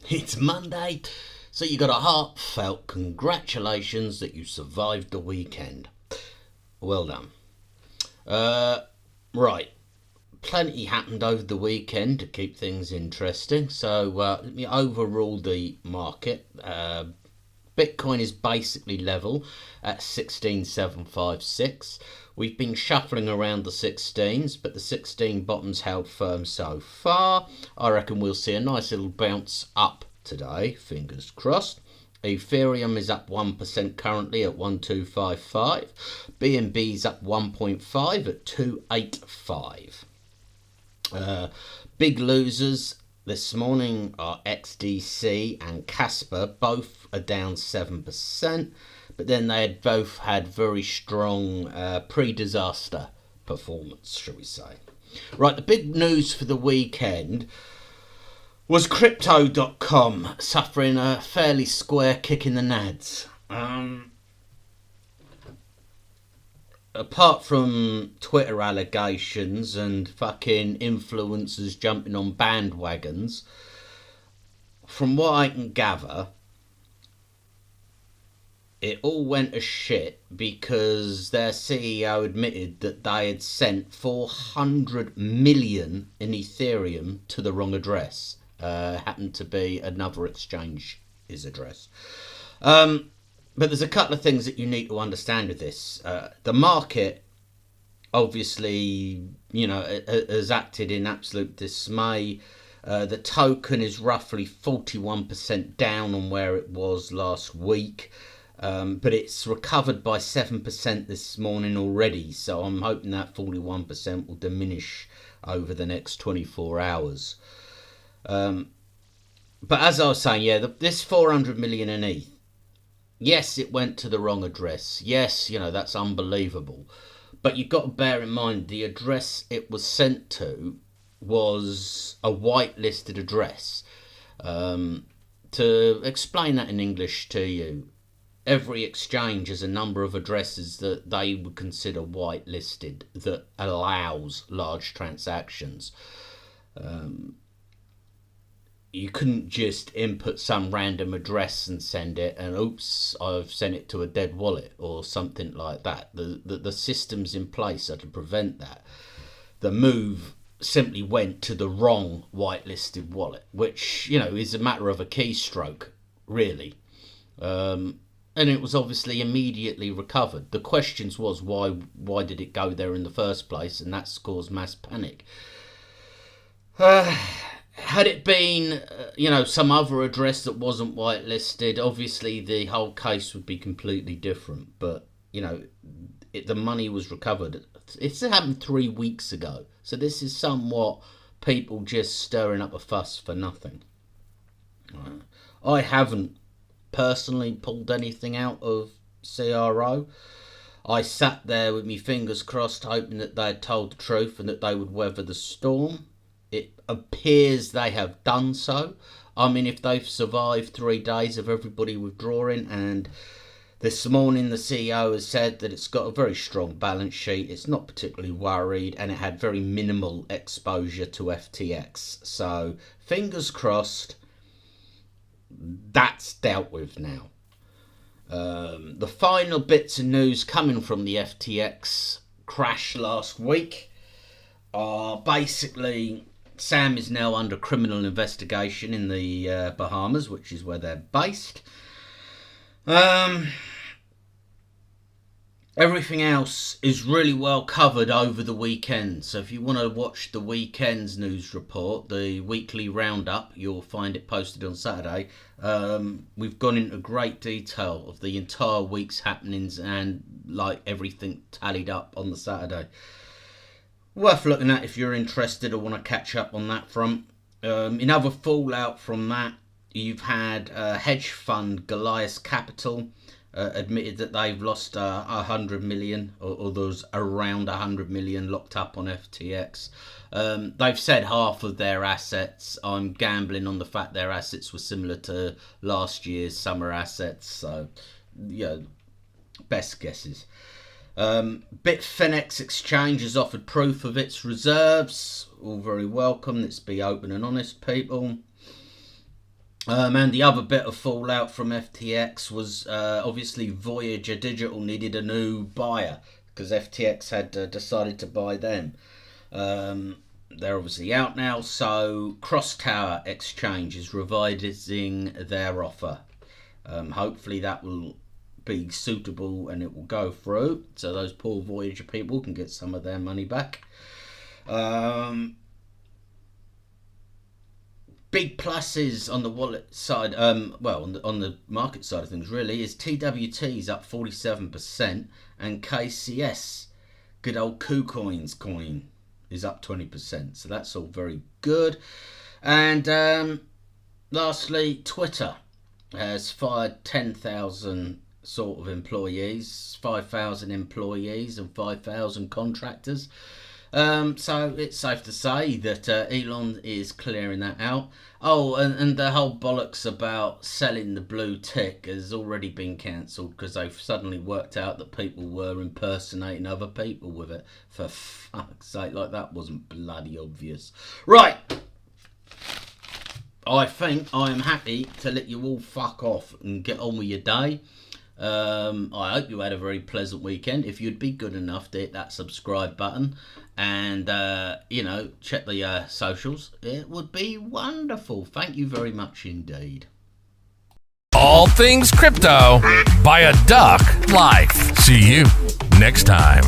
It's Monday, so you got a heartfelt congratulations that you survived the weekend. Well done. Right, plenty happened over the weekend to keep things interesting. So let me overrule the market. Bitcoin is basically level at 16,756. We've been shuffling around the 16s, but the 16 bottoms held firm so far. I reckon we'll see a nice little bounce up today, fingers crossed. Ethereum is up 1% currently at 1255. BNB's up 1.5 at 285. Big losers this morning are XDC and Casper. Both are down 7%, but then they had both had very strong pre-disaster performance, shall we say. Right, the big news for the weekend was Crypto.com suffering a fairly square kick in the nads. Apart from Twitter allegations and fucking influencers jumping on bandwagons, from what I can gather, it all went to shit because their CEO admitted that they had sent 400 million in Ethereum to the wrong address. Happened to be another exchange's address. But there's a couple of things that you need to understand with this. The market, obviously, has acted in absolute dismay. The token is roughly 41% down on where it was last week. But it's recovered by 7% this morning already. So I'm hoping that 41% will diminish over the next 24 hours. But as I was saying, this 400 million in ETH, yes, it went to the wrong address. Yes, that's unbelievable. But you've got to bear in mind the address it was sent to was a whitelisted address. To explain that in English to you, every exchange has a number of addresses that they would consider whitelisted that allows large transactions. You couldn't just input some random address and send it and oops, I've sent it to a dead wallet or something like that. The systems in place are to prevent that. The move simply went to the wrong whitelisted wallet, which, is a matter of a keystroke, really. And it was obviously immediately recovered. The question was why did it go there in the first place, and that's caused mass panic. Had it been, some other address that wasn't whitelisted, obviously the whole case would be completely different. But, the money was recovered. It happened 3 weeks ago. So this is somewhat people just stirring up a fuss for nothing. I haven't personally pulled anything out of CRO. I sat there with my fingers crossed, hoping that they had told the truth and that they would weather the storm. It appears they have done so. I mean, if they've survived 3 days of everybody withdrawing, and this morning the CEO has said that it's got a very strong balance sheet, it's not particularly worried, and it had very minimal exposure to FTX. So, fingers crossed, that's dealt with now. The final bits of news coming from the FTX crash last week are basically Sam is now under criminal investigation in the Bahamas, which is where they're based. Everything else is really well covered over the weekend. So if you want to watch the weekend's news report, the weekly roundup, you'll find it posted on Saturday. We've gone into great detail of the entire week's happenings and everything tallied up on the Saturday. Worth looking at if you're interested or want to catch up on that front. In other fallout from that, you've had hedge fund Goliath Capital admitted that they've lost 100 million, or there's around 100 million locked up on FTX. They've said half of their assets. I'm gambling on the fact their assets were similar to last year's summer assets. So, best guesses. Bitfinex Exchange has offered proof of its reserves. All very welcome. Let's be open and honest, people. And the other bit of fallout from FTX was obviously Voyager Digital needed a new buyer because FTX had decided to buy them. They're obviously out now, so Crosstower Exchange is revising their offer. Hopefully that will be suitable and it will go through, so those poor Voyager people can get some of their money back. Big pluses on the wallet side, well, on the market side of things, really, is TWT's up 47%, and KCS, good old KuCoin's coin, is up 20%. So that's all very good. And lastly, Twitter has fired 10,000 sort of employees, 5,000 employees and 5,000 contractors. So it's safe to say that Elon is clearing that out. Oh, and the whole bollocks about selling the blue tick has already been cancelled because they've suddenly worked out that people were impersonating other people with it. For fuck's sake, like that wasn't bloody obvious. Right. I think I am happy to let you all fuck off and get on with your day. I hope you had a very pleasant weekend. If you'd be good enough to hit that subscribe button and check the socials, it would be wonderful. Thank you very much indeed. All things crypto by a duck life. See you next time.